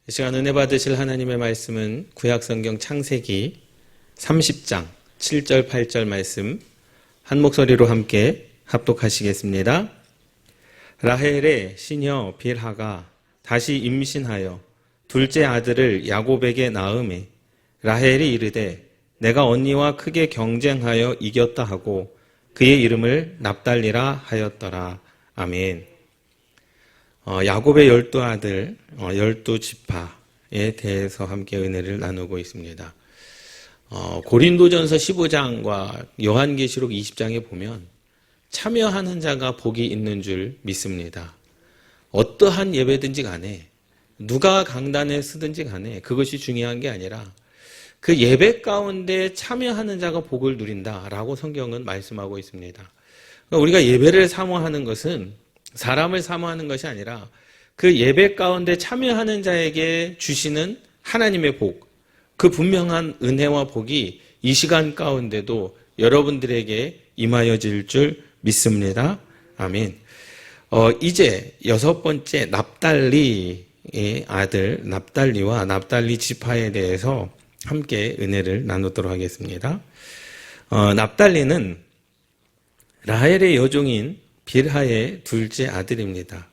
이 시간 은혜 받으실 하나님의 말씀은 구약성경 창세기 30장 7절 8절 말씀 한 목소리로 함께 합독하시겠습니다. 라헬의 시녀 빌하가 다시 임신하여 둘째 아들을 야곱에게 낳음에 라헬이 이르되 내가 언니와 크게 경쟁하여 이겼다 하고 그의 이름을 납달리라 하였더라. 아멘. 야곱의 12아들, 12지파에 대해서 함께 은혜를 나누고 있습니다. 고린도전서 15장과 요한계시록 20장에 보면 참여하는 자가 복이 있는 줄 믿습니다. 어떠한 예배든지 간에 누가 강단에 서든지 간에 그것이 중요한 게 아니라 그 예배 가운데 참여하는 자가 복을 누린다라고 성경은 말씀하고 있습니다. 그러니까 우리가 예배를 사모하는 것은 사람을 사모하는 것이 아니라 그 예배 가운데 참여하는 자에게 주시는 하나님의 복, 그 분명한 은혜와 복이 이 시간 가운데도 여러분들에게 임하여질 줄 믿습니다. 아멘. 이제 6번째 납달리의 아들 납달리와 납달리 지파에 대해서 함께 은혜를 나누도록 하겠습니다. 납달리는 라헬의 여종인 빌하의 둘째 아들입니다.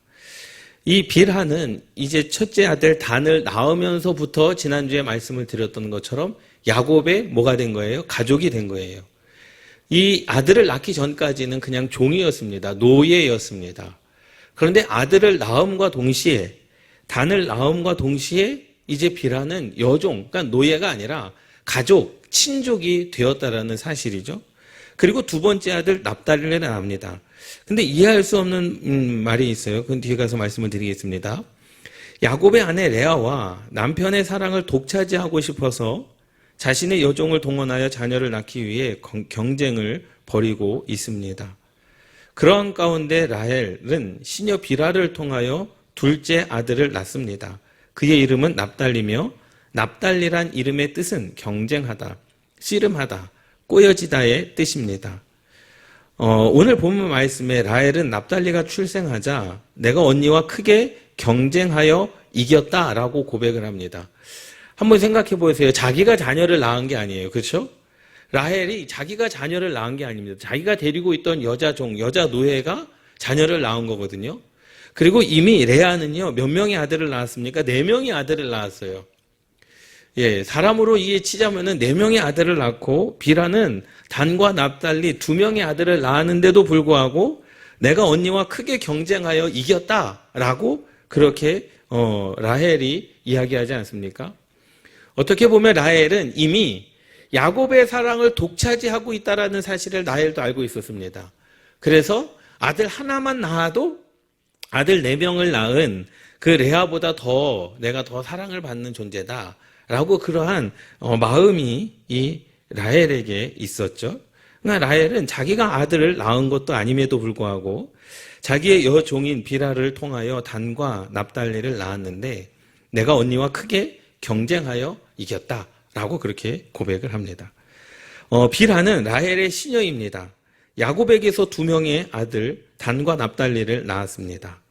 이 빌하는 이제 첫째 아들 단을 낳으면서부터 지난주에 말씀을 드렸던 것처럼 야곱의 뭐가 된 거예요? 가족이 된 거예요. 이 아들을 낳기 전까지는 그냥 종이었습니다. 노예였습니다. 그런데 아들을 낳음과 동시에 단을 낳음과 동시에 이제 빌하는 여종, 그러니까 노예가 아니라 가족, 친족이 되었다라는 사실이죠. 그리고 두 번째 아들 납달리를 낳습니다. 근데 이해할 수 없는 말이 있어요. 그건 뒤에 가서 말씀을 드리겠습니다. 야곱의 아내 레아와 남편의 사랑을 독차지하고 싶어서 자신의 여종을 동원하여 자녀를 낳기 위해 경쟁을 벌이고 있습니다. 그런 가운데 라헬은 시녀 빌하를 통하여 둘째 아들을 낳습니다. 그의 이름은 납달리며 납달리란 이름의 뜻은 경쟁하다, 씨름하다, 꼬여지다의 뜻입니다. 오늘 본문 말씀에 라헬은 납달리가 출생하자 내가 언니와 크게 경쟁하여 이겼다라고 고백을 합니다. 한번 생각해 보세요. 자기가 자녀를 낳은 게 아니에요. 그렇죠? 라헬이 자기가 자녀를 낳은 게 아닙니다. 자기가 데리고 있던 여자종, 여자 노예가 자녀를 낳은 거거든요. 그리고 이미 레아는요, 몇 명의 아들을 낳았습니까? 4명의 아들을 낳았어요. 예, 사람으로 이해치자면은 4명의 아들을 낳고 빌하는 단과 납달리 2명의 아들을 낳았는데도 불구하고 내가 언니와 크게 경쟁하여 이겼다라고 그렇게 라헬이 이야기하지 않습니까? 어떻게 보면 라헬은 이미 야곱의 사랑을 독차지하고 있다라는 사실을 라헬도 알고 있었습니다. 그래서 아들 하나만 낳아도 아들 4명을 낳은 그 레아보다 내가 더 사랑을 받는 존재다. 라고 그러한 마음이 이 라헬에게 있었죠. 그러니까 라헬은 자기가 아들을 낳은 것도 아님에도 불구하고 자기의 여종인 빌하를 통하여 단과 납달리를 낳았는데 내가 언니와 크게 경쟁하여 이겼다라고 그렇게 고백을 합니다. 빌하는 라헬의 시녀입니다. 야곱에게서 2명의 아들 단과 납달리를 낳았습니다.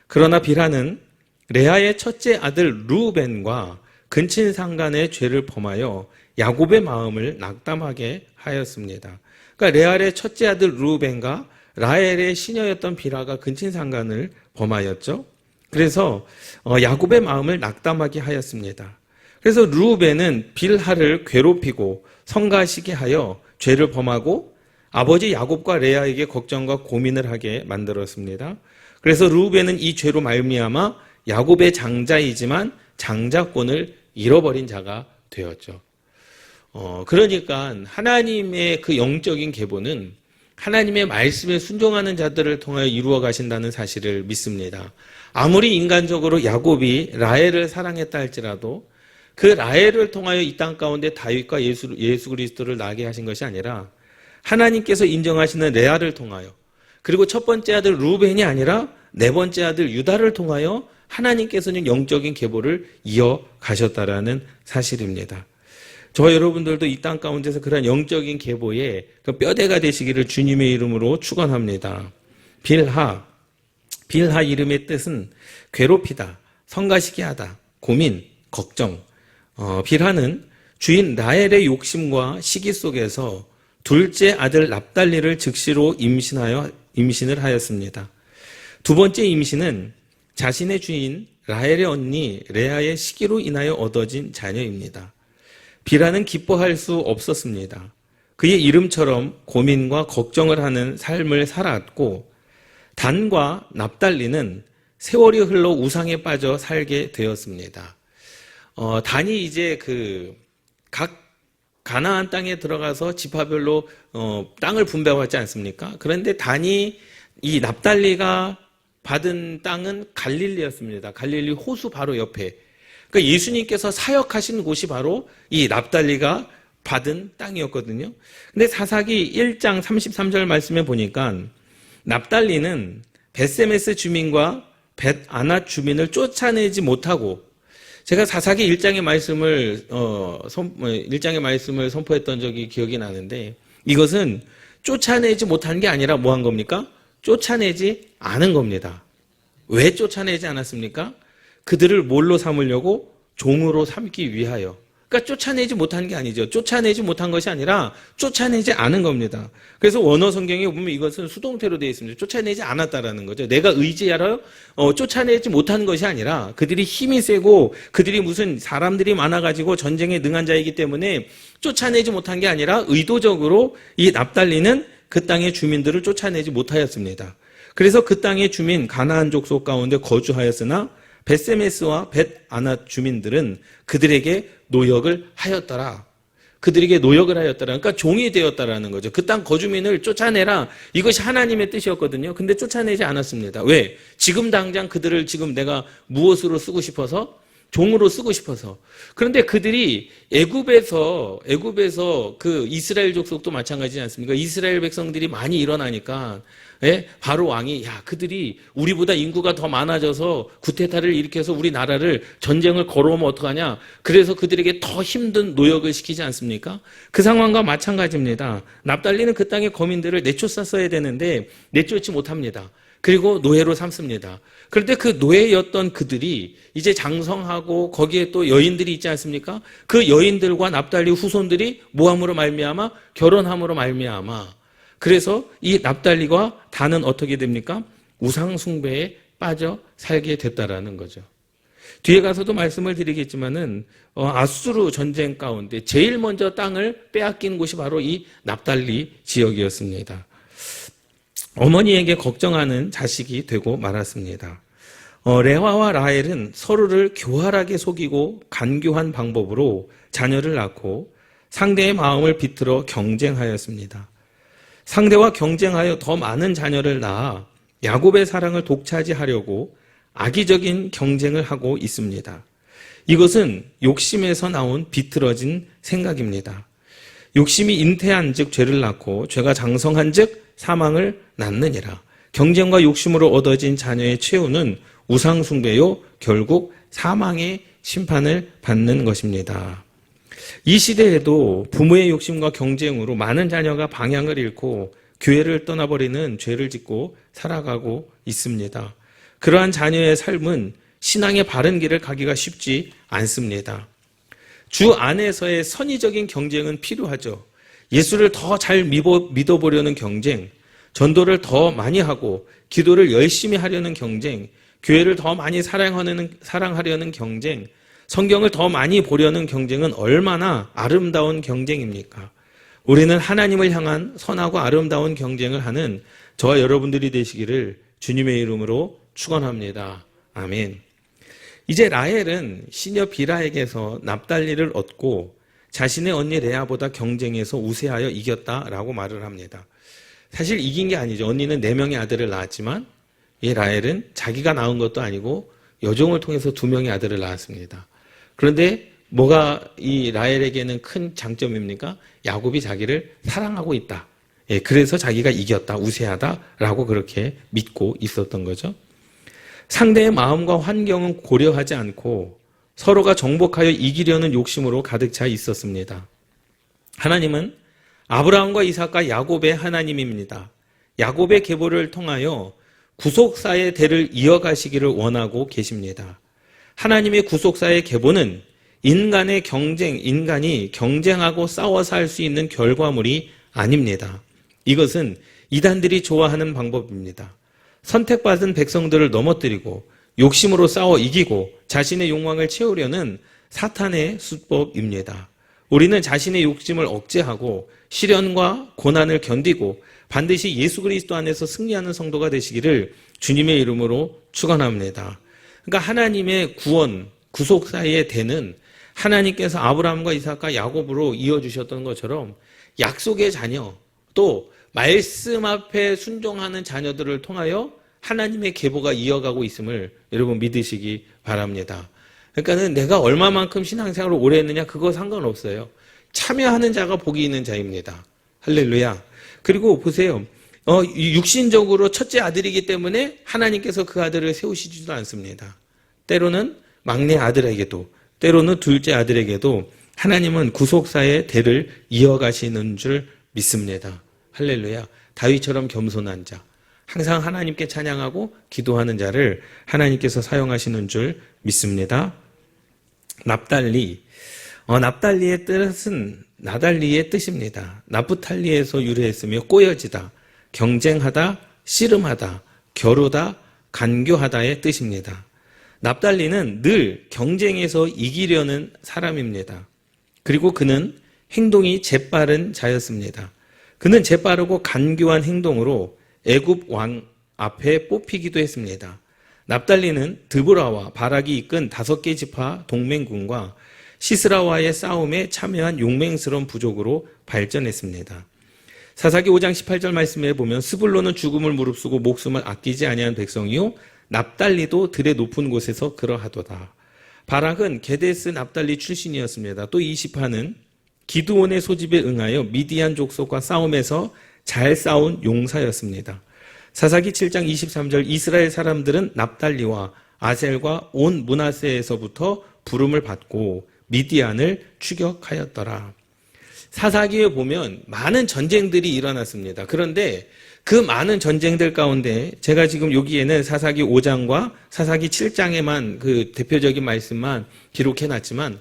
그러나 빌하는 레아의 첫째 아들 루벤과 근친상간의 죄를 범하여 야곱의 마음을 낙담하게 하였습니다. 그러니까 레알의 첫째 아들 루벤과 라헬의 시녀였던 빌하가 근친상간을 범하였죠. 그래서 야곱의 마음을 낙담하게 하였습니다. 그래서 루벤은 빌하를 괴롭히고 성가시게 하여 죄를 범하고 아버지 야곱과 레아에게 걱정과 고민을 하게 만들었습니다. 그래서 루벤은 이 죄로 말미암아 야곱의 장자이지만 장자권을 잃어버린 자가 되었죠. 그러니까 하나님의 그 영적인 계보는 하나님의 말씀에 순종하는 자들을 통하여 이루어 가신다는 사실을 믿습니다. 아무리 인간적으로 야곱이 라헬을 사랑했다 할지라도 그 라헬을 통하여 이 땅 가운데 다윗과 예수 그리스도를 나게 하신 것이 아니라 하나님께서 인정하시는 레아를 통하여 그리고 첫 번째 아들 루벤이 아니라 4번째 아들 유다를 통하여 하나님께서는 영적인 계보를 이어가셨다라는 사실입니다. 저 여러분들도 이 땅 가운데서 그런 영적인 계보의 그 뼈대가 되시기를 주님의 이름으로 축원합니다. 빌하 이름의 뜻은 괴롭히다, 성가시게 하다, 고민, 걱정. 빌하는 주인 라헬의 욕심과 시기 속에서 둘째 아들 납달리를 즉시로 임신을 하였습니다. 두 번째 임신은 자신의 주인 라헬의 언니 레아의 시기로 인하여 얻어진 자녀입니다. 빌하는 기뻐할 수 없었습니다. 그의 이름처럼 고민과 걱정을 하는 삶을 살았고, 단과 납달리는 세월이 흘러 우상에 빠져 살게 되었습니다. 단이 이제 각 가나안 땅에 들어가서 지파별로 땅을 분배하지 않습니까? 그런데 단이 이 납달리가 받은 땅은 갈릴리였습니다. 갈릴리 호수 바로 옆에. 그러니까 예수님께서 사역하신 곳이 바로 이 납달리가 받은 땅이었거든요. 근데 사사기 1장 33절 말씀에 보니까 납달리는 벳세메스 주민과 벳아낫 주민을 쫓아내지 못하고, 제가 사사기 1장의 말씀을 선포했던 적이 기억이 나는데, 이것은 쫓아내지 못한 게 아니라 뭐 한 겁니까? 쫓아내지 않은 겁니다. 왜 쫓아내지 않았습니까? 그들을 뭘로 삼으려고? 종으로 삼기 위하여. 그러니까 쫓아내지 못한 게 아니죠. 쫓아내지 못한 것이 아니라 쫓아내지 않은 겁니다. 그래서 원어 성경에 보면 이것은 수동태로 되어 있습니다. 쫓아내지 않았다라는 거죠. 내가 의지하러 쫓아내지 못한 것이 아니라 그들이 힘이 세고 그들이 무슨 사람들이 많아가지고 전쟁에 능한 자이기 때문에 쫓아내지 못한 게 아니라 의도적으로 이 납달리는 그 땅의 주민들을 쫓아내지 못하였습니다. 그래서 그 땅의 주민 가나안 족속 가운데 거주하였으나 벳세메스와 벳아낫 주민들은 그들에게 노역을 하였더라. 그들에게 노역을 하였더라. 그러니까 종이 되었다라는 거죠. 그 땅 거주민을 쫓아내라. 이것이 하나님의 뜻이었거든요. 근데 쫓아내지 않았습니다. 왜? 지금 당장 그들을 지금 내가 무엇으로 쓰고 싶어서? 종으로 쓰고 싶어서. 그런데 그들이 애굽에서 그 이스라엘 족속도 마찬가지지 않습니까? 이스라엘 백성들이 많이 일어나니까 바로 왕이 그들이 우리보다 인구가 더 많아져서 구테타를 일으켜서 우리 나라를 전쟁을 걸어오면 어떡하냐? 그래서 그들에게 더 힘든 노역을 시키지 않습니까? 그 상황과 마찬가지입니다. 납달리는 그 땅의 거민들을 내쫓았어야 되는데 내쫓지 못합니다. 그리고 노예로 삼습니다. 그런데 그 노예였던 그들이 이제 장성하고 거기에 또 여인들이 있지 않습니까? 그 여인들과 납달리 후손들이 모함으로 말미암아 결혼함으로 말미암아, 그래서 이 납달리와 단은 어떻게 됩니까? 우상 숭배에 빠져 살게 됐다라는 거죠. 뒤에 가서도 말씀을 드리겠지만은 아수르 전쟁 가운데 제일 먼저 땅을 빼앗긴 곳이 바로 이 납달리 지역이었습니다. 어머니에게 걱정하는 자식이 되고 말았습니다. 레아와 라헬은 서로를 교활하게 속이고 간교한 방법으로 자녀를 낳고 상대의 마음을 비틀어 경쟁하였습니다. 상대와 경쟁하여 더 많은 자녀를 낳아 야곱의 사랑을 독차지하려고 악의적인 경쟁을 하고 있습니다. 이것은 욕심에서 나온 비틀어진 생각입니다. 욕심이 잉태한 즉 죄를 낳고 죄가 장성한 즉 사망을 낳느니라. 경쟁과 욕심으로 얻어진 자녀의 최후는 우상숭배요 결국 사망의 심판을 받는 것입니다. 이 시대에도 부모의 욕심과 경쟁으로 많은 자녀가 방향을 잃고 교회를 떠나버리는 죄를 짓고 살아가고 있습니다. 그러한 자녀의 삶은 신앙의 바른 길을 가기가 쉽지 않습니다. 주 안에서의 선의적인 경쟁은 필요하죠. 예수를 더 잘 믿어보려는 경쟁, 전도를 더 많이 하고 기도를 열심히 하려는 경쟁, 교회를 더 많이 사랑하려는 경쟁, 성경을 더 많이 보려는 경쟁은 얼마나 아름다운 경쟁입니까? 우리는 하나님을 향한 선하고 아름다운 경쟁을 하는 저와 여러분들이 되시기를 주님의 이름으로 축원합니다. 아멘. 이제 라헬은 시녀 빌하에게서 납달리를 얻고 자신의 언니 레아보다 경쟁해서 우세하여 이겼다라고 말을 합니다. 사실 이긴 게 아니죠. 언니는 4명의 아들을 낳았지만 이 라헬은 자기가 낳은 것도 아니고 여종을 통해서 2명의 아들을 낳았습니다. 그런데 뭐가 이 라헬에게는 큰 장점입니까? 야곱이 자기를 사랑하고 있다. 그래서 자기가 이겼다, 우세하다라고 그렇게 믿고 있었던 거죠. 상대의 마음과 환경은 고려하지 않고 서로가 정복하여 이기려는 욕심으로 가득 차 있었습니다. 하나님은 아브라함과 이삭과 야곱의 하나님입니다. 야곱의 계보를 통하여 구속사의 대를 이어가시기를 원하고 계십니다. 하나님의 구속사의 계보는 인간이 경쟁하고 싸워서 할 수 있는 결과물이 아닙니다. 이것은 이단들이 좋아하는 방법입니다. 선택받은 백성들을 넘어뜨리고 욕심으로 싸워 이기고 자신의 욕망을 채우려는 사탄의 수법입니다. 우리는 자신의 욕심을 억제하고 시련과 고난을 견디고 반드시 예수 그리스도 안에서 승리하는 성도가 되시기를 주님의 이름으로 축원합니다. 그러니까 하나님의 구원, 구속사의 대는 하나님께서 아브라함과 이삭과 야곱으로 이어주셨던 것처럼 약속의 자녀, 또 말씀 앞에 순종하는 자녀들을 통하여 하나님의 계보가 이어가고 있음을 여러분 믿으시기 바랍니다. 그러니까는 내가 얼마만큼 신앙생활을 오래 했느냐 그거 상관없어요. 참여하는 자가 복이 있는 자입니다. 할렐루야. 그리고 보세요. 육신적으로 첫째 아들이기 때문에 하나님께서 그 아들을 세우시지도 않습니다. 때로는 막내 아들에게도, 때로는 둘째 아들에게도 하나님은 구속사의 대를 이어가시는 줄 믿습니다. 할렐루야. 다윗처럼 겸손한 자, 항상 하나님께 찬양하고 기도하는 자를 하나님께서 사용하시는 줄 믿습니다. 납달리. 납달리의 뜻은 나달리의 뜻입니다. 나프탈리에서 유래했으며 꼬여지다, 경쟁하다, 씨름하다, 겨루다, 간교하다의 뜻입니다. 납달리는 늘 경쟁에서 이기려는 사람입니다. 그리고 그는 행동이 재빠른 자였습니다. 그는 재빠르고 간교한 행동으로 애굽 왕 앞에 뽑히기도 했습니다. 납달리는 드보라와 바락이 이끈 5개 지파 동맹군과 시스라와의 싸움에 참여한 용맹스러운 부족으로 발전했습니다. 사사기 5장 18절 말씀에 보면 스불론은 죽음을 무릅쓰고 목숨을 아끼지 아니한 백성이요 납달리도 들의 높은 곳에서 그러하도다. 바락은 게데스 납달리 출신이었습니다. 또 이 지파는 기드온의 소집에 응하여 미디안 족속과 싸움에서 잘 싸운 용사였습니다. 사사기 7장 23절 이스라엘 사람들은 납달리와 아셀과 온 므낫세에서부터 부름을 받고 미디안을 추격하였더라. 사사기에 보면 많은 전쟁들이 일어났습니다. 그런데 그 많은 전쟁들 가운데 제가 지금 여기에는 사사기 5장과 사사기 7장에만 그 대표적인 말씀만 기록해놨지만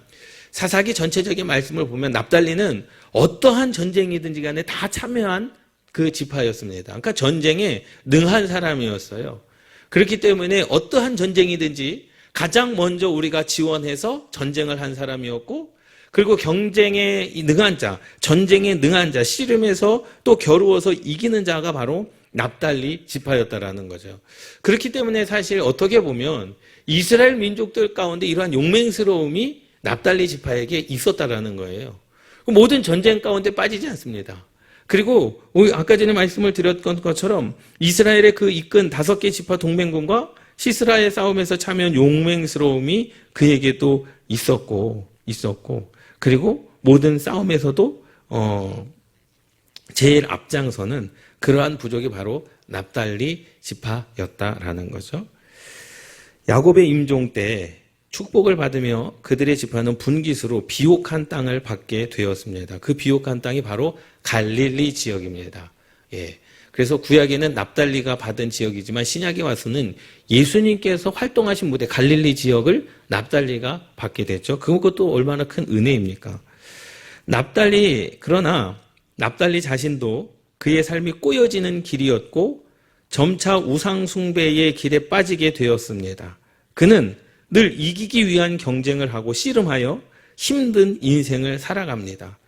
사사기 전체적인 말씀을 보면 납달리는 어떠한 전쟁이든지 간에 다 참여한 그 지파였습니다. 그러니까 전쟁에 능한 사람이었어요. 그렇기 때문에 어떠한 전쟁이든지 가장 먼저 우리가 지원해서 전쟁을 한 사람이었고 그리고 경쟁에 능한 자, 전쟁에 능한 자, 씨름해서 또 겨루어서 이기는 자가 바로 납달리 지파였다라는 거죠. 그렇기 때문에 사실 어떻게 보면 이스라엘 민족들 가운데 이러한 용맹스러움이 납달리 지파에게 있었다라는 거예요. 모든 전쟁 가운데 빠지지 않습니다. 그리고 아까 전에 말씀을 드렸던 것처럼 이스라엘의 그 이끈 5개 지파 동맹군과 시스라의 싸움에서 참여한 용맹스러움이 그에게도 있었고 그리고 모든 싸움에서도 제일 앞장서는 그러한 부족이 바로 납달리 지파였다라는 거죠. 야곱의 임종 때 축복을 받으며 그들의 지파는 분깃으로 비옥한 땅을 받게 되었습니다. 그 비옥한 땅이 바로 갈릴리 지역입니다. 예. 그래서 구약에는 납달리가 받은 지역이지만 신약에 와서는 예수님께서 활동하신 무대 갈릴리 지역을 납달리가 받게 됐죠. 그것도 얼마나 큰 은혜입니까? 그러나 납달리 자신도 그의 삶이 꼬여지는 길이었고 점차 우상 숭배의 길에 빠지게 되었습니다. 그는 늘 이기기 위한 경쟁을 하고 씨름하여 힘든 인생을 살아갑니다.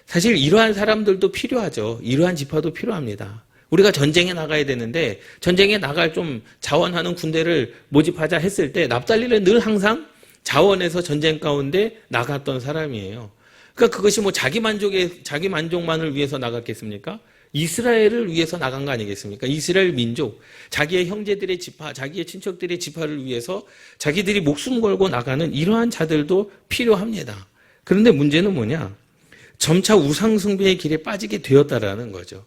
사실 이러한 사람들도 필요하죠. 이러한 지파도 필요합니다. 우리가 전쟁에 나가야 되는데 전쟁에 나갈 좀 자원하는 군대를 모집하자 했을 때 납달리는 늘 항상 자원해서 전쟁 가운데 나갔던 사람이에요. 그러니까 그것이 뭐 자기 만족만을 위해서 나갔겠습니까? 이스라엘을 위해서 나간 거 아니겠습니까? 이스라엘 민족, 자기의 형제들의 지파, 자기의 친척들의 지파를 위해서 자기들이 목숨 걸고 나가는 이러한 자들도 필요합니다. 그런데 문제는 뭐냐? 점차 우상숭배의 길에 빠지게 되었다라는 거죠.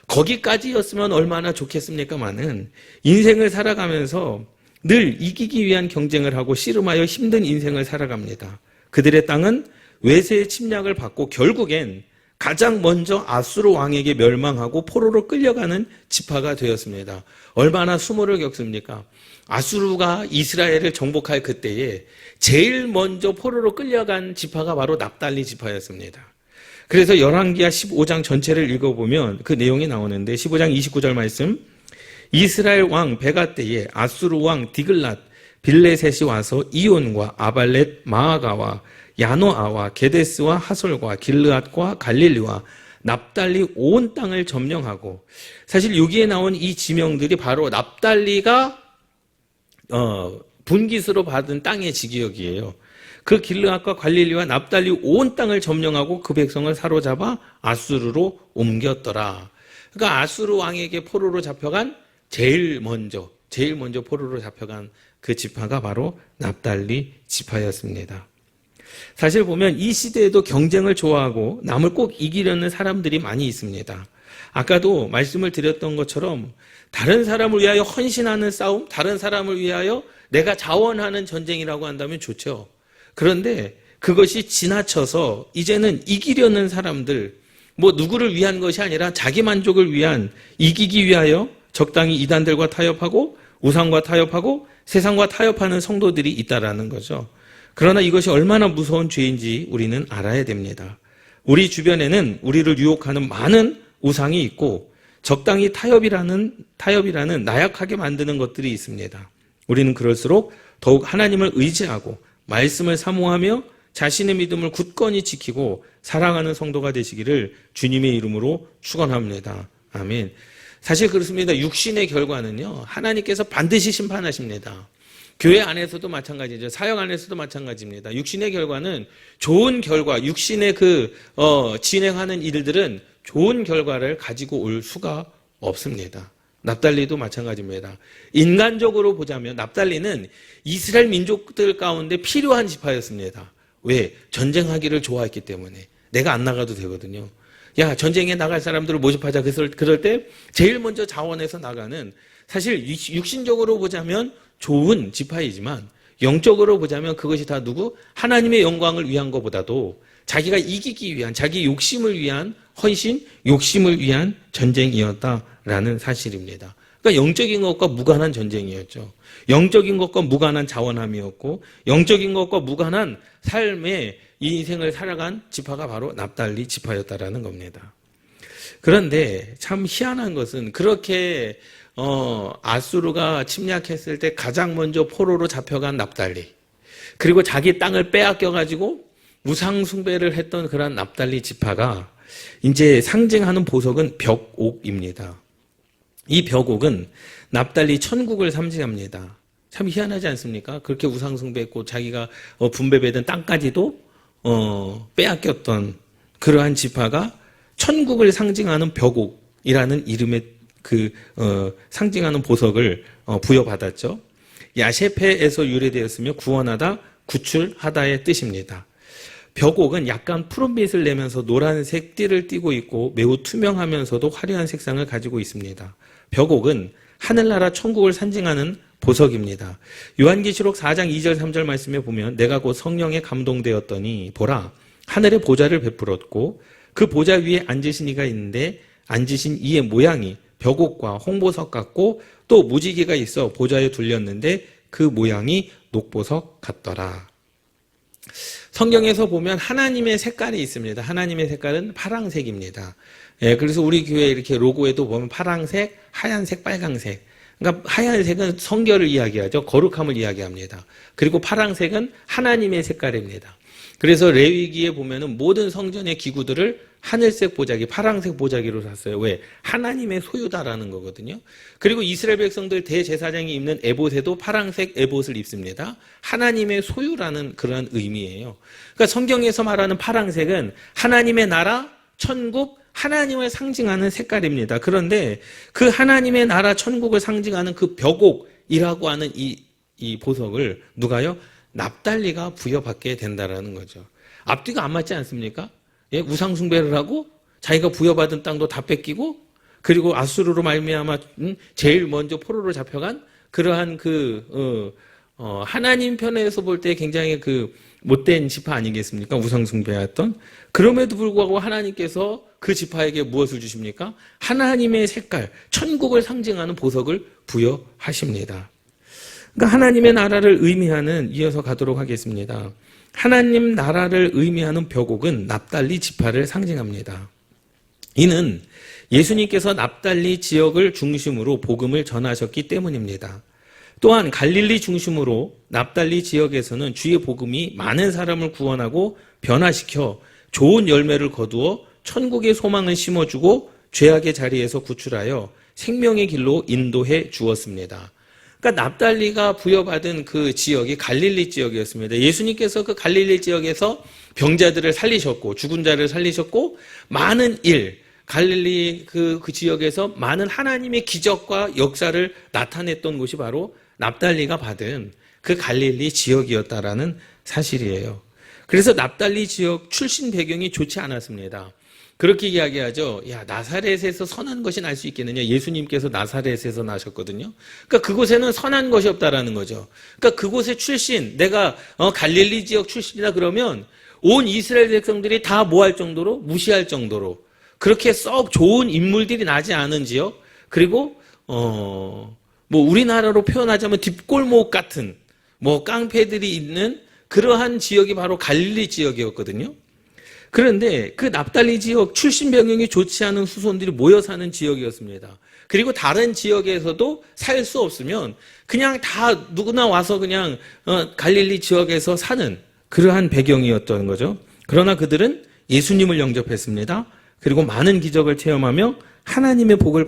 거기까지였으면 얼마나 좋겠습니까마는 인생을 살아가면서 늘 이기기 위한 경쟁을 하고 씨름하여 힘든 인생을 살아갑니다. 그들의 땅은 외세의 침략을 받고 결국엔 가장 먼저 아수르 왕에게 멸망하고 포로로 끌려가는 지파가 되었습니다. 얼마나 수모를 겪습니까? 아수르가 이스라엘을 정복할 그때에 제일 먼저 포로로 끌려간 지파가 바로 납달리 지파였습니다. 그래서 열왕기하 15장 전체를 읽어보면 그 내용이 나오는데 15장 29절 말씀, 이스라엘 왕 베가 때에 아수르 왕 디글랏 빌레셋이 와서 이온과 아발렛 마아가와 야노아와 게데스와 하솔과 길르앗과 갈릴리와 납달리 온 땅을 점령하고, 사실 여기에 나온 이 지명들이 바로 납달리가 분깃으로 받은 땅의 지기역이에요. 그 길르앗과 갈릴리와 납달리 온 땅을 점령하고 그 백성을 사로잡아 아수르로 옮겼더라. 그러니까 아수르 왕에게 포로로 잡혀간 제일 먼저 포로로 잡혀간 그 지파가 바로 납달리 지파였습니다. 사실 보면 이 시대에도 경쟁을 좋아하고 남을 꼭 이기려는 사람들이 많이 있습니다. 아까도 말씀을 드렸던 것처럼 다른 사람을 위하여 헌신하는 싸움, 다른 사람을 위하여 내가 자원하는 전쟁이라고 한다면 좋죠. 그런데 그것이 지나쳐서 이제는 이기려는 사람들, 누구를 위한 것이 아니라 자기 만족을 위한, 이기기 위하여 적당히 이단들과 타협하고 우상과 타협하고 세상과 타협하는 성도들이 있다라는 거죠. 그러나 이것이 얼마나 무서운 죄인지 우리는 알아야 됩니다. 우리 주변에는 우리를 유혹하는 많은 우상이 있고 적당히 타협이라는 나약하게 만드는 것들이 있습니다. 우리는 그럴수록 더욱 하나님을 의지하고 말씀을 사모하며 자신의 믿음을 굳건히 지키고 사랑하는 성도가 되시기를 주님의 이름으로 축원합니다. 아멘. 사실 그렇습니다. 육신의 결과는요, 하나님께서 반드시 심판하십니다. 교회 안에서도 마찬가지죠. 사역 안에서도 마찬가지입니다. 육신의 결과는 좋은 결과, 육신의 진행하는 일들은 좋은 결과를 가지고 올 수가 없습니다. 납달리도 마찬가지입니다. 인간적으로 보자면 납달리는 이스라엘 민족들 가운데 필요한 지파였습니다. 왜? 전쟁하기를 좋아했기 때문에. 내가 안 나가도 되거든요. 야, 전쟁에 나갈 사람들을 모집하자. 그럴 때 제일 먼저 자원해서 나가는, 사실 육신적으로 보자면 좋은 지파이지만 영적으로 보자면 그것이 다 하나님의 영광을 위한 것보다도 자기가 이기기 위한, 자기 욕심을 위한 헌신, 욕심을 위한 전쟁이었다라는 사실입니다. 그러니까 영적인 것과 무관한 전쟁이었죠. 영적인 것과 무관한 자원함이었고 영적인 것과 무관한 삶의 이 인생을 살아간 지파가 바로 납달리 지파였다라는 겁니다. 그런데 참 희한한 것은 그렇게 아수르가 침략했을 때 가장 먼저 포로로 잡혀간 납달리, 그리고 자기 땅을 빼앗겨가지고 우상 숭배를 했던 그런 납달리 지파가 이제 상징하는 보석은 벽옥입니다. 이 벽옥은 납달리 천국을 상징합니다. 참 희한하지 않습니까? 그렇게 우상 숭배했고 자기가 분배받은 땅까지도 빼앗겼던 그러한 지파가 천국을 상징하는 벽옥이라는 이름의 상징하는 보석을 부여받았죠. 야셰페에서 유래되었으며 구원하다, 구출하다의 뜻입니다. 벽옥은 약간 푸른빛을 내면서 노란색 띠를 띠고 있고 매우 투명하면서도 화려한 색상을 가지고 있습니다. 벽옥은 하늘나라 천국을 상징하는 보석입니다. 요한계시록 4장 2절 3절 말씀에 보면 내가 곧 성령에 감동되었더니 보라 하늘에 보좌를 베풀었고 그 보좌 위에 앉으신 이가 있는데 앉으신 이의 모양이 벽옥과 홍보석 같고 또 무지개가 있어 보좌에 둘렸는데 그 모양이 녹보석 같더라. 성경에서 보면 하나님의 색깔이 있습니다. 하나님의 색깔은 파랑색입니다. 그래서 우리 교회 이렇게 로고에도 보면 파랑색, 하얀색, 빨강색. 그러니까 하얀색은 성결을 이야기하죠. 거룩함을 이야기합니다. 그리고 파랑색은 하나님의 색깔입니다. 그래서 레위기에 보면은 모든 성전의 기구들을 하늘색 보자기, 파랑색 보자기로 샀어요. 왜? 하나님의 소유다라는 거거든요. 그리고 이스라엘 백성들 대제사장이 입는 에봇에도 파랑색 에봇을 입습니다. 하나님의 소유라는 그런 의미예요. 그러니까 성경에서 말하는 파랑색은 하나님의 나라, 천국, 하나님을 상징하는 색깔입니다. 그런데 그 하나님의 나라, 천국을 상징하는 그 벽옥이라고 하는 이 보석을 누가요? 납달리가 부여받게 된다라는 거죠. 앞뒤가 안 맞지 않습니까? 예, 우상 숭배를 하고 자기가 부여받은 땅도 다 뺏기고 그리고 아수르로 말미암아 제일 먼저 포로로 잡혀간 그러한 하나님 편에서 볼 때 굉장히 그 못된 지파 아니겠습니까? 우상숭배했던. 그럼에도 불구하고 하나님께서 그 지파에게 무엇을 주십니까? 하나님의 색깔, 천국을 상징하는 보석을 부여하십니다. 그러니까 하나님의 나라를 의미하는, 이어서 가도록 하겠습니다. 하나님 나라를 의미하는 벼곡은 납달리 지파를 상징합니다. 이는 예수님께서 납달리 지역을 중심으로 복음을 전하셨기 때문입니다. 또한 갈릴리 중심으로 납달리 지역에서는 주의 복음이 많은 사람을 구원하고 변화시켜 좋은 열매를 거두어 천국의 소망을 심어주고 죄악의 자리에서 구출하여 생명의 길로 인도해 주었습니다. 그러니까 납달리가 부여받은 그 지역이 갈릴리 지역이었습니다. 예수님께서 그 갈릴리 지역에서 병자들을 살리셨고 죽은 자를 살리셨고 많은 일, 갈릴리 그 지역에서 많은 하나님의 기적과 역사를 나타냈던 곳이 바로 납달리가 받은 그 갈릴리 지역이었다라는 사실이에요. 그래서 납달리 지역 출신 배경이 좋지 않았습니다. 그렇게 이야기하죠. 야, 나사렛에서 선한 것이 날 수 있겠느냐. 예수님께서 나사렛에서 나셨거든요. 그러니까 그곳에는 선한 것이 없다라는 거죠. 그러니까 그곳의 출신, 내가 갈릴리 지역 출신이다 그러면 온 이스라엘 백성들이 다 뭐할 정도로, 무시할 정도로 그렇게 썩 좋은 인물들이 나지 않은 지역, 그리고 우리나라로 표현하자면 뒷골목 같은 깡패들이 있는 그러한 지역이 바로 갈릴리 지역이었거든요. 그런데 그 납달리 지역 출신 배경이 좋지 않은 후손들이 모여 사는 지역이었습니다. 그리고 다른 지역에서도 살 수 없으면 그냥 다 누구나 와서 그냥 갈릴리 지역에서 사는 그러한 배경이었던 거죠. 그러나 그들은 예수님을 영접했습니다. 그리고 많은 기적을 체험하며 하나님의 복을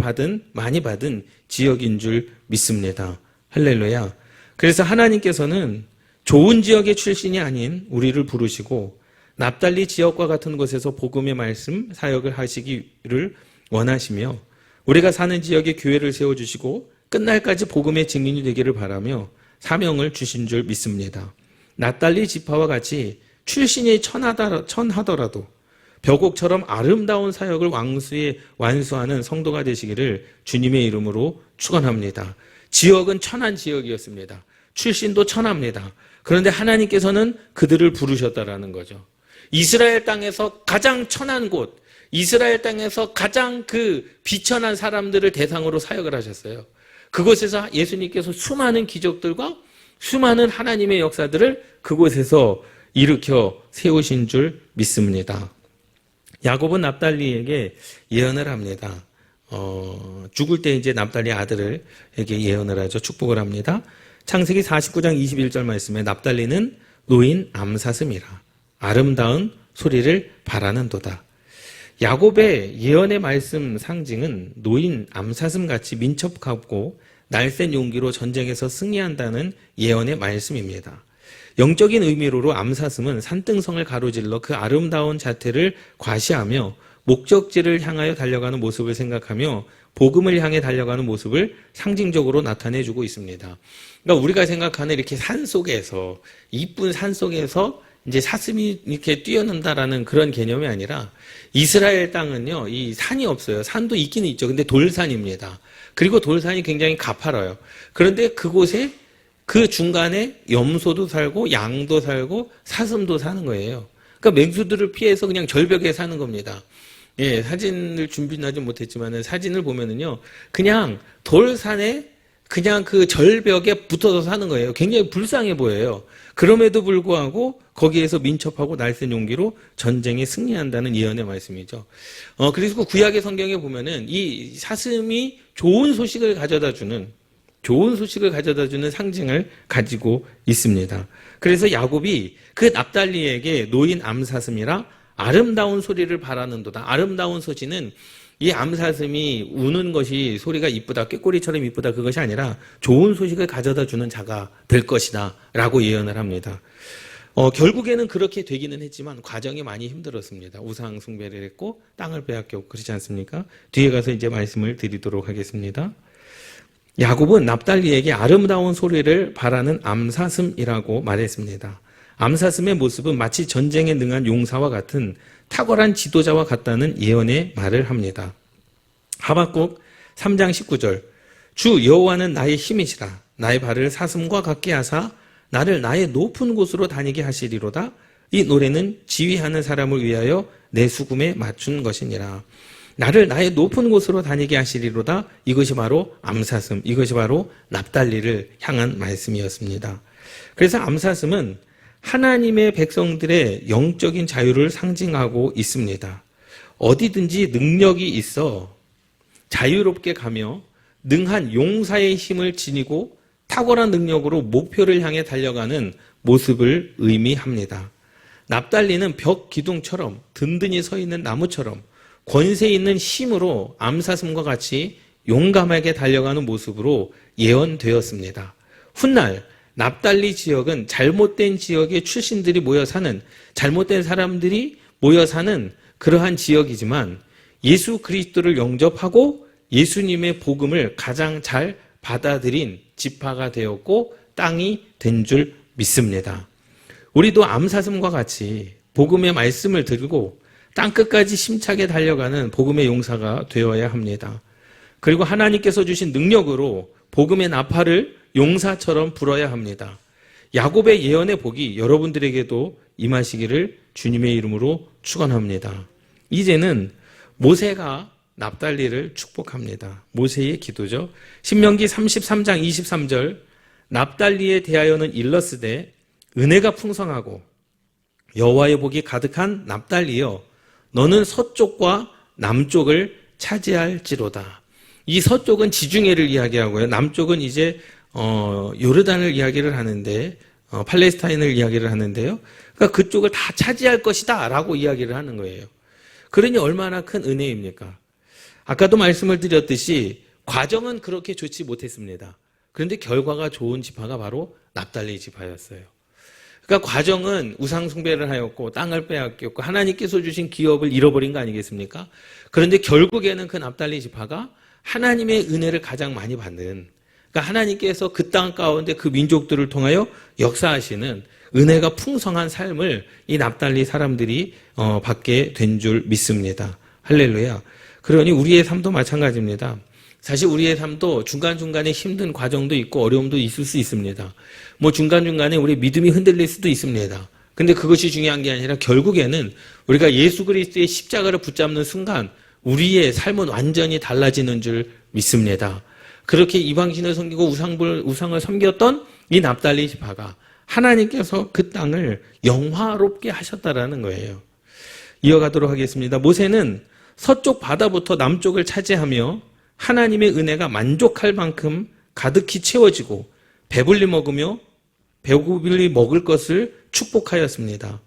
많이 받은 지역인 줄 믿습니다. 할렐루야. 그래서 하나님께서는 좋은 지역의 출신이 아닌 우리를 부르시고 납달리 지역과 같은 곳에서 복음의 말씀 사역을 하시기를 원하시며 우리가 사는 지역에 교회를 세워주시고 끝날까지 복음의 증인이 되기를 바라며 사명을 주신 줄 믿습니다. 납달리 지파와 같이 출신이 천하더라도 벼곡처럼 아름다운 사역을 완수하는 성도가 되시기를 주님의 이름으로 축원합니다. 지역은 천한 지역이었습니다. 출신도 천합니다. 그런데 하나님께서는 그들을 부르셨다라는 거죠. 이스라엘 땅에서 가장 천한 곳, 이스라엘 땅에서 가장 그 비천한 사람들을 대상으로 사역을 하셨어요. 그곳에서 예수님께서 수많은 기적들과 수많은 하나님의 역사들을 그곳에서 일으켜 세우신 줄 믿습니다. 야곱은 납달리에게 예언을 합니다. 죽을 때 이제 납달리 아들에게 예언을 하죠. 축복을 합니다. 창세기 49장 21절 말씀에 납달리는 노인 암사슴이라 아름다운 소리를 바라는도다. 야곱의 예언의 말씀 상징은 노인 암사슴같이 민첩하고 날쌘 용기로 전쟁에서 승리한다는 예언의 말씀입니다. 영적인 의미로 암사슴은 산등성을 가로질러 그 아름다운 자태를 과시하며 목적지를 향하여 달려가는 모습을 생각하며 복음을 향해 달려가는 모습을 상징적으로 나타내주고 있습니다. 그러니까 우리가 생각하는 이렇게 산 속에서, 이쁜 산 속에서 이제 사슴이 이렇게 뛰어난다라는 그런 개념이 아니라 이스라엘 땅은요, 이 산이 없어요. 산도 있기는 있죠. 근데 돌산입니다. 그리고 돌산이 굉장히 가파라요. 그런데 그곳에 그 중간에 염소도 살고 양도 살고 사슴도 사는 거예요. 그러니까 맹수들을 피해서 그냥 절벽에 사는 겁니다. 예, 사진을 준비는 하지 못했지만 사진을 보면은요, 그냥 돌산에 그냥 그 절벽에 붙어서 사는 거예요. 굉장히 불쌍해 보여요. 그럼에도 불구하고 거기에서 민첩하고 날쌘 용기로 전쟁에 승리한다는 예언의 말씀이죠. 그리고 구약의 성경에 보면은 이 사슴이 좋은 소식을 가져다 주는 상징을 가지고 있습니다. 그래서 야곱이 그 납달리에게 노인 암사슴이라 아름다운 소리를 바라는도다. 아름다운 소리는 이 암사슴이 우는 것이 소리가 이쁘다, 꾀꼬리처럼 이쁘다, 그것이 아니라 좋은 소식을 가져다 주는 자가 될 것이다 라고 예언을 합니다. 결국에는 그렇게 되기는 했지만 과정이 많이 힘들었습니다. 우상 숭배를 했고 땅을 빼앗겼고 그렇지 않습니까? 뒤에 가서 이제 말씀을 드리도록 하겠습니다. 야곱은 납달리에게 아름다운 소리를 바라는 암사슴이라고 말했습니다. 암사슴의 모습은 마치 전쟁에 능한 용사와 같은 탁월한 지도자와 같다는 예언의 말을 합니다. 하박국 3장 19절 주 여호와는 나의 힘이시라 나의 발을 사슴과 같게 하사 나를 나의 높은 곳으로 다니게 하시리로다. 이 노래는 지휘하는 사람을 위하여 내 수금에 맞춘 것이니라. 나를 나의 높은 곳으로 다니게 하시리로다. 이것이 바로 암사슴, 이것이 바로 납달리를 향한 말씀이었습니다. 그래서 암사슴은 하나님의 백성들의 영적인 자유를 상징하고 있습니다. 어디든지 능력이 있어 자유롭게 가며 능한 용사의 힘을 지니고 탁월한 능력으로 목표를 향해 달려가는 모습을 의미합니다. 납달리는 벽 기둥처럼 든든히 서 있는 나무처럼 권세 있는 힘으로 암사슴과 같이 용감하게 달려가는 모습으로 예언되었습니다. 훗날 납달리 지역은 잘못된 지역의 출신들이 모여 사는, 잘못된 사람들이 모여 사는 그러한 지역이지만 예수 그리스도를 영접하고 예수님의 복음을 가장 잘 받아들인 지파가 되었고 땅이 된 줄 믿습니다. 우리도 암사슴과 같이 복음의 말씀을 들고 땅끝까지 힘차게 달려가는 복음의 용사가 되어야 합니다. 그리고 하나님께서 주신 능력으로 복음의 나팔을 용사처럼 불어야 합니다. 야곱의 예언의 복이 여러분들에게도 임하시기를 주님의 이름으로 축원합니다. 이제는 모세가 납달리를 축복합니다. 모세의 기도죠. 신명기 33장 23절 납달리에 대하여는 일렀으되 은혜가 풍성하고 여호와의 복이 가득한 납달리여 너는 서쪽과 남쪽을 차지할지로다. 이 서쪽은 지중해를 이야기하고요. 남쪽은 이제 요르단을 이야기를 하는데 팔레스타인을 이야기를 하는데요. 그러니까 그쪽을 다 차지할 것이다 라고 이야기를 하는 거예요. 그러니 얼마나 큰 은혜입니까? 아까도 말씀을 드렸듯이 과정은 그렇게 좋지 못했습니다. 그런데 결과가 좋은 지파가 바로 납달리 지파였어요. 그러니까 과정은 우상 숭배를 하였고 땅을 빼앗겼고 하나님께서 주신 기업을 잃어버린 거 아니겠습니까? 그런데 결국에는 그 납달리 지파가 하나님의 은혜를 가장 많이 받는, 그러니까 하나님께서 그 땅 가운데 그 민족들을 통하여 역사하시는 은혜가 풍성한 삶을 이 납달리 사람들이 받게 된 줄 믿습니다. 할렐루야. 그러니 우리의 삶도 마찬가지입니다. 사실 우리의 삶도 중간중간에 힘든 과정도 있고 어려움도 있을 수 있습니다. 뭐 중간중간에 우리 믿음이 흔들릴 수도 있습니다. 근데 그것이 중요한 게 아니라 결국에는 우리가 예수 그리스도의 십자가를 붙잡는 순간 우리의 삶은 완전히 달라지는 줄 믿습니다. 그렇게 이방신을 섬기고 우상을 섬겼던 이 납달리 지파가 하나님께서 그 땅을 영화롭게 하셨다라는 거예요. 이어가도록 하겠습니다. 모세는 서쪽 바다부터 남쪽을 차지하며 하나님의 은혜가 만족할 만큼 가득히 채워지고 배불리 먹을 것을 축복하였습니다.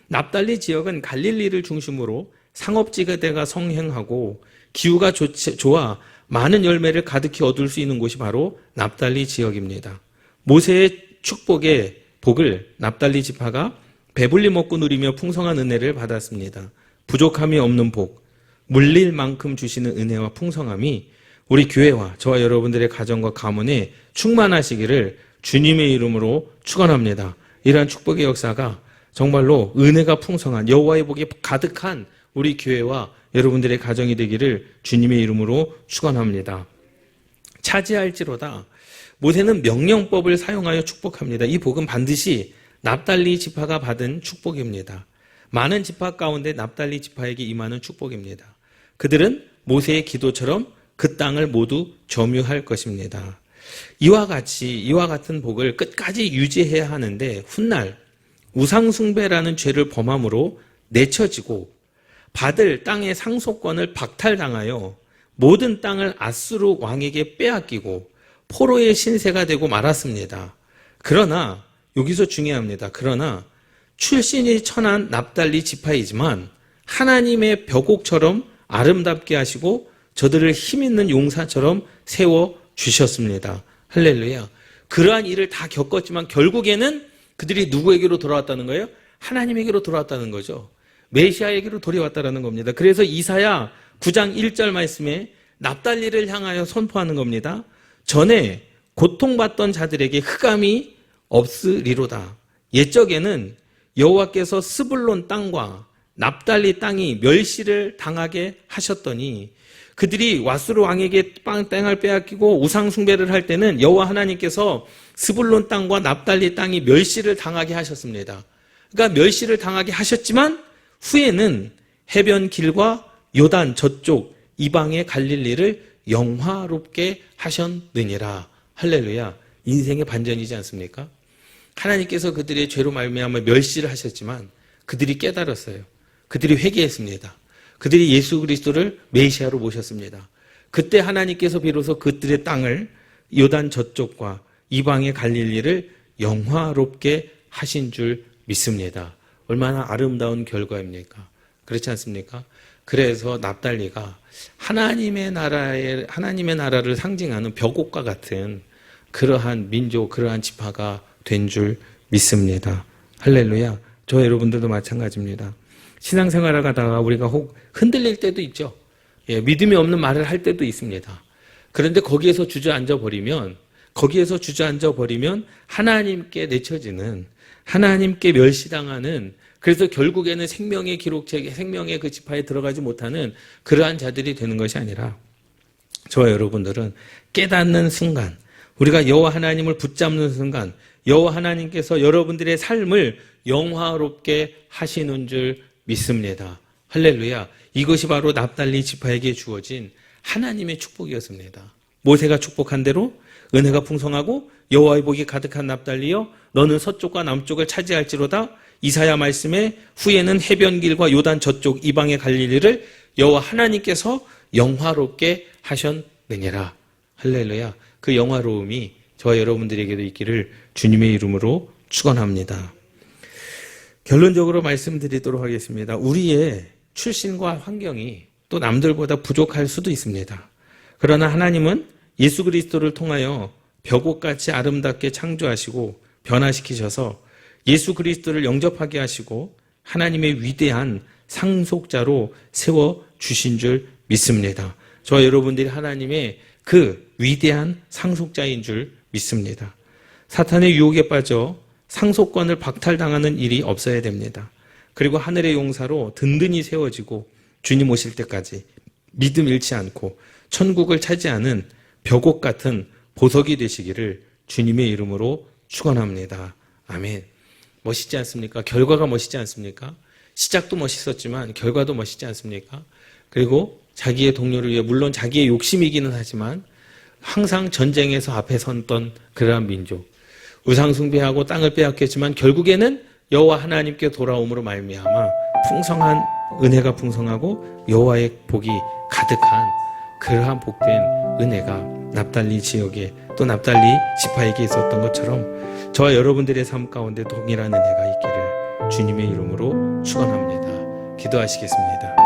납달리 지역은 갈릴리를 중심으로 상업지대가 성행하고 기후가 좋아 많은 열매를 가득히 얻을 수 있는 곳이 바로 납달리 지역입니다. 모세의 축복의 복을 납달리 지파가 배불리 먹고 누리며 풍성한 은혜를 받았습니다. 부족함이 없는 복, 물릴 만큼 주시는 은혜와 풍성함이 우리 교회와 저와 여러분들의 가정과 가문에 충만하시기를 주님의 이름으로 축원합니다. 이러한 축복의 역사가 정말로 은혜가 풍성한 여호와의 복이 가득한 우리 교회와 여러분들의 가정이 되기를 주님의 이름으로 축원합니다. 차지할지로다. 모세는 명령법을 사용하여 축복합니다. 이 복은 반드시 납달리 지파가 받은 축복입니다. 많은 지파 가운데 납달리 지파에게 임하는 축복입니다. 그들은 모세의 기도처럼 그 땅을 모두 점유할 것입니다. 이와 같은 복을 끝까지 유지해야 하는데 훗날 우상숭배라는 죄를 범함으로 내쳐지고 받을 땅의 상속권을 박탈당하여 모든 땅을 아수르 왕에게 빼앗기고 포로의 신세가 되고 말았습니다. 그러나 여기서 중요합니다. 그러나 출신이 천한 납달리 지파이지만 하나님의 벽옥처럼 아름답게 하시고 저들을 힘있는 용사처럼 세워주셨습니다. 할렐루야. 그러한 일을 다 겪었지만 결국에는 그들이 누구에게로 돌아왔다는 거예요? 하나님에게로 돌아왔다는 거죠. 메시아에게로 돌아왔다는 겁니다. 그래서 이사야 9장 1절 말씀에 납달리를 향하여 선포하는 겁니다. 전에 고통받던 자들에게 흑암이 없으리로다. 옛적에는 여호와께서 스불론 땅과 납달리 땅이 멸시를 당하게 하셨더니 그들이 와수르 왕에게 땅을 빼앗기고 우상 숭배를 할 때는 여호와 하나님께서 스불론 땅과 납달리 땅이 멸시를 당하게 하셨습니다. 그러니까 멸시를 당하게 하셨지만 후에는 해변 길과 요단 저쪽 이방의 갈릴리를 영화롭게 하셨느니라. 할렐루야. 인생의 반전이지 않습니까? 하나님께서 그들의 죄로 말미암아 멸시를 하셨지만 그들이 깨달았어요. 그들이 회개했습니다. 그들이 예수 그리스도를 메시아로 모셨습니다. 그때 하나님께서 비로소 그들의 땅을 요단 저쪽과 이방의 갈릴리를 영화롭게 하신 줄 믿습니다. 얼마나 아름다운 결과입니까? 그렇지 않습니까? 그래서 납달리가 하나님의 나라를 상징하는 벽옥과 같은 그러한 민족, 그러한 지파가 된 줄 믿습니다. 할렐루야. 저 여러분들도 마찬가지입니다. 신앙생활을 가다가 우리가 혹 흔들릴 때도 있죠. 예, 믿음이 없는 말을 할 때도 있습니다. 그런데 거기에서 주저앉아 버리면 하나님께 내쳐지는, 하나님께 멸시당하는, 그래서 결국에는 생명의 기록책에, 생명의 그 지파에 들어가지 못하는 그러한 자들이 되는 것이 아니라 저와 여러분들은 깨닫는 순간, 우리가 여호와 하나님을 붙잡는 순간 여호와 하나님께서 여러분들의 삶을 영화롭게 하시는 줄 믿습니다. 할렐루야. 이것이 바로 납달리 지파에게 주어진 하나님의 축복이었습니다. 모세가 축복한 대로 은혜가 풍성하고 여호와의 복이 가득한 납달리여 너는 서쪽과 남쪽을 차지할지로다. 이사야 말씀에 후에는 해변길과 요단 저쪽 이방의 갈릴리를 여호와 하나님께서 영화롭게 하셨느니라. 할렐루야. 그 영화로움이 저와 여러분들에게도 있기를 주님의 이름으로 축원합니다. 결론적으로 말씀드리도록 하겠습니다. 우리의 출신과 환경이 또 남들보다 부족할 수도 있습니다. 그러나 하나님은 예수 그리스도를 통하여 벽옥같이 아름답게 창조하시고 변화시키셔서 예수 그리스도를 영접하게 하시고 하나님의 위대한 상속자로 세워주신 줄 믿습니다. 저와 여러분들이 하나님의 그 위대한 상속자인 줄 믿습니다. 사탄의 유혹에 빠져 상속권을 박탈당하는 일이 없어야 됩니다. 그리고 하늘의 용사로 든든히 세워지고 주님 오실 때까지 믿음 잃지 않고 천국을 차지하는 벽옥 같은 보석이 되시기를 주님의 이름으로 축원합니다. 아멘. 멋있지 않습니까? 결과가 멋있지 않습니까? 시작도 멋있었지만 결과도 멋있지 않습니까? 그리고 자기의 동료를 위해 물론 자기의 욕심이기는 하지만 항상 전쟁에서 앞에 섰던 그러한 민족. 우상 숭배하고 땅을 빼앗겼지만 결국에는 여호와 하나님께 돌아옴으로 말미암아 풍성한 은혜가 풍성하고 여호와의 복이 가득한 그러한 복된 은혜가 납달리 지역에 또 납달리 지파에게 있었던 것처럼 저와 여러분들의 삶 가운데 동일한 은혜가 있기를 주님의 이름으로 축원합니다. 기도하시겠습니다.